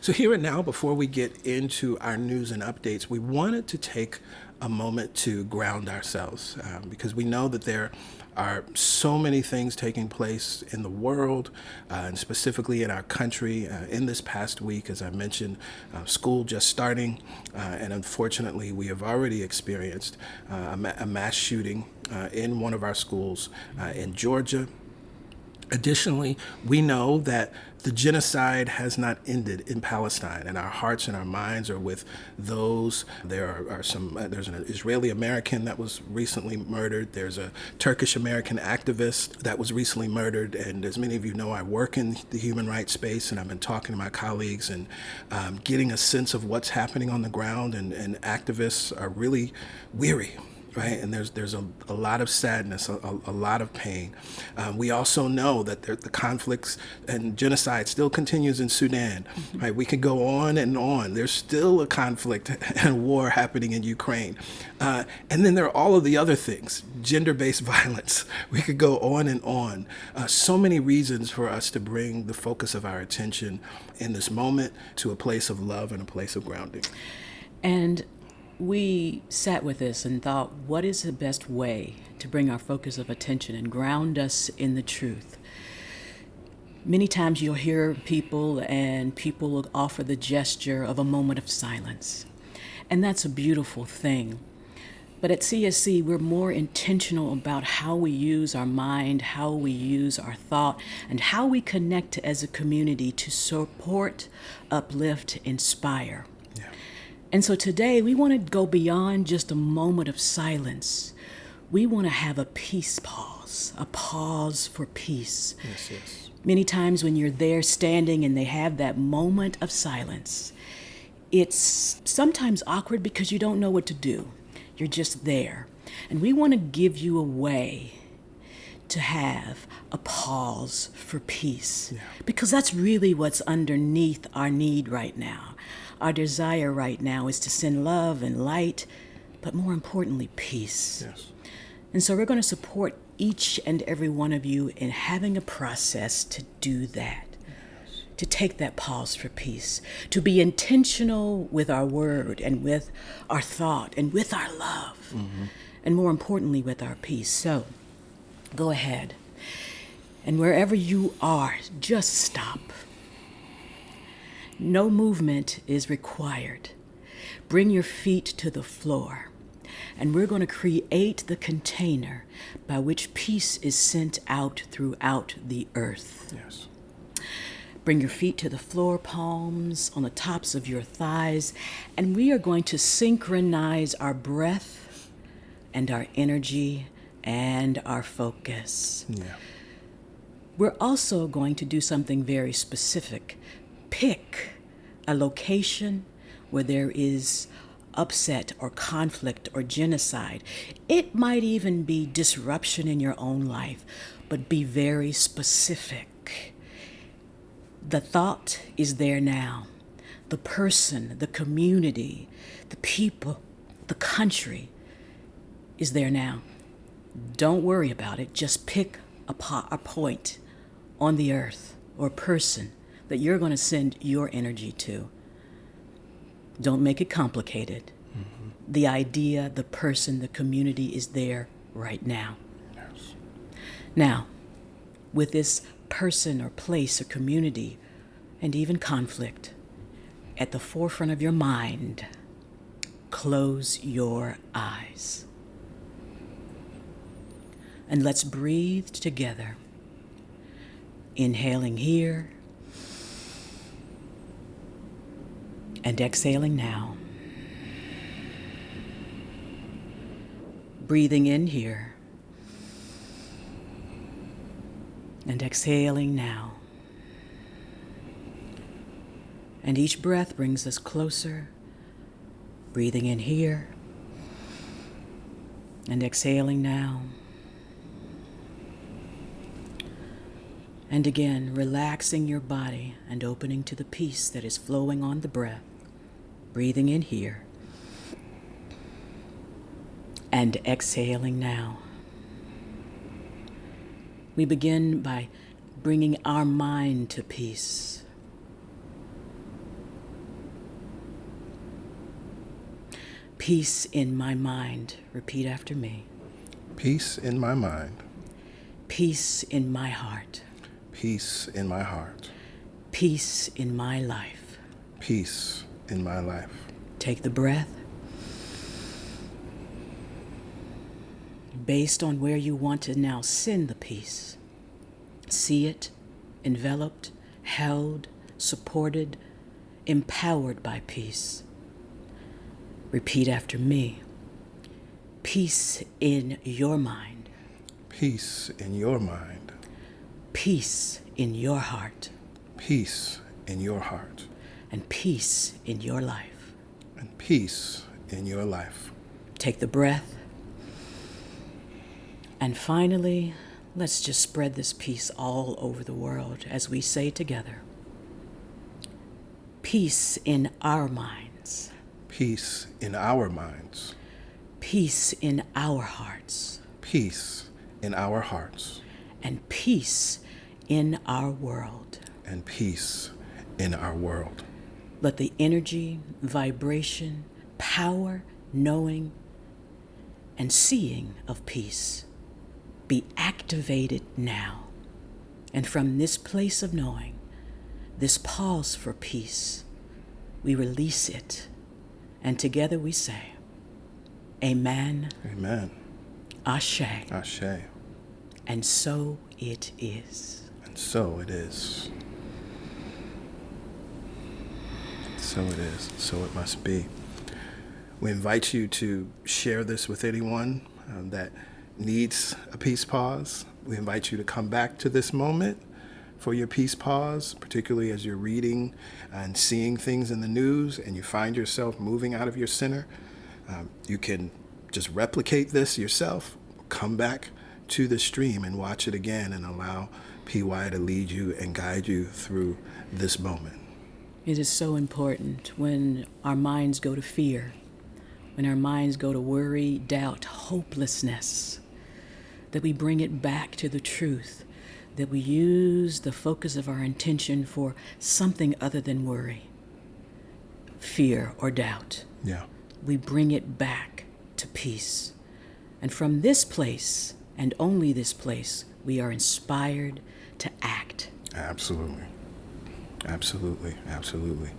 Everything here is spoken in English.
So here and now, before we get into our news and updates, we wanted to take a moment to ground ourselves because we know that there are so many things taking place in the world and specifically in our country. In this past week, as I mentioned, school just starting, and unfortunately, we have already experienced a mass shooting in one of our schools in Georgia. Additionally, we know that the genocide has not ended in Palestine, and our hearts and our minds are with those. There's an Israeli American that was recently murdered. There's a Turkish American activist that was recently murdered. And as many of you know, I work in the human rights space, and I've been talking to my colleagues and getting a sense of what's happening on the ground. And activists are really weary. Right, and there's a lot of sadness, a lot of pain. We also know that the conflicts and genocide still continues in Sudan. Right, we could go on and on. There's still a conflict and war happening in Ukraine, and then there are all of the other things, gender-based violence. We could go on and on. So many reasons for us to bring the focus of our attention in this moment to a place of love and a place of grounding. And we sat with this and thought, what is the best way to bring our focus of attention and ground us in the truth? Many times you'll hear people will offer the gesture of a moment of silence. And that's a beautiful thing. But at CSC, we're more intentional about how we use our mind, how we use our thought, and how we connect as a community to support, uplift, inspire. And so today we want to go beyond just a moment of silence. We want to have a peace pause, a pause for peace. Yes. Many times when you're there standing and they have that moment of silence, it's sometimes awkward because you don't know what to do. You're just there. And we want to give you a way to have a pause for peace. Because that's really what's underneath our need right now. Our desire right now is to send love and light, but more importantly, peace. Yes. And so we're going to support each and every one of you in having a process to do that, to take that pause for peace, to be intentional with our word and with our thought and with our love, and more importantly, with our peace. So go ahead. And wherever you are, just stop. No movement is required. Bring your feet to the floor, and we're going to create the container by which peace is sent out throughout the earth. Yes. Bring your feet to the floor, palms on the tops of your thighs, and we are going to synchronize our breath and our energy and our focus. We're also going to do something very specific. Pick a location where there is upset or conflict or genocide. It might even be disruption in your own life, but be very specific. The thought is there now. The person, the community, the people, the country is there now. Don't worry about it. Just pick a point on the earth or a person that you're going to send your energy to. Don't make it complicated. The idea, the person, the community is there right now. Yes. Now, with this person or place or community and even conflict at the forefront of your mind, close your eyes. And let's breathe together. Inhaling here and exhaling now. Breathing in here and exhaling now. And each breath brings us closer. Breathing in here and exhaling now. And again, relaxing your body and opening to the peace that is flowing on the breath. Breathing in here and exhaling now. We begin by bringing our mind to peace. Peace in my mind. Repeat after me. Peace in my mind. Peace in my heart. Peace in my heart. Peace in my life. Peace in my life. Take the breath. Based on where you want to now send the peace. See it, enveloped, held, supported, empowered by peace. Repeat after me. Peace in your mind. Peace in your mind. Peace in your heart. Peace in your heart. And peace in your life. And peace in your life. Take the breath. And finally, let's just spread this peace all over the world as we say together. Peace in our minds. Peace in our minds. Peace in our hearts. Peace in our hearts. And peace in our world. And peace in our world. Let the energy, vibration, power, knowing, and seeing of peace be activated now. And from this place of knowing, this pause for peace, we release it. And together we say, Amen. Amen. Ashe. Ashe. And so it is. And so it is. So it is. So it must be. We invite you to share this with anyone that needs a peace pause. We invite you to come back to this moment for your peace pause, particularly as you're reading and seeing things in the news and you find yourself moving out of your center. You can just replicate this yourself. Come back to the stream and watch it again and allow PY to lead you and guide you through this moment. It is so important when our minds go to fear, when our minds go to worry, doubt, hopelessness, that we bring it back to the truth, that we use the focus of our intention for something other than worry, fear, or doubt. Yeah. We bring it back to peace. And from this place, and only this place, we are inspired to act. Absolutely. Absolutely. Absolutely.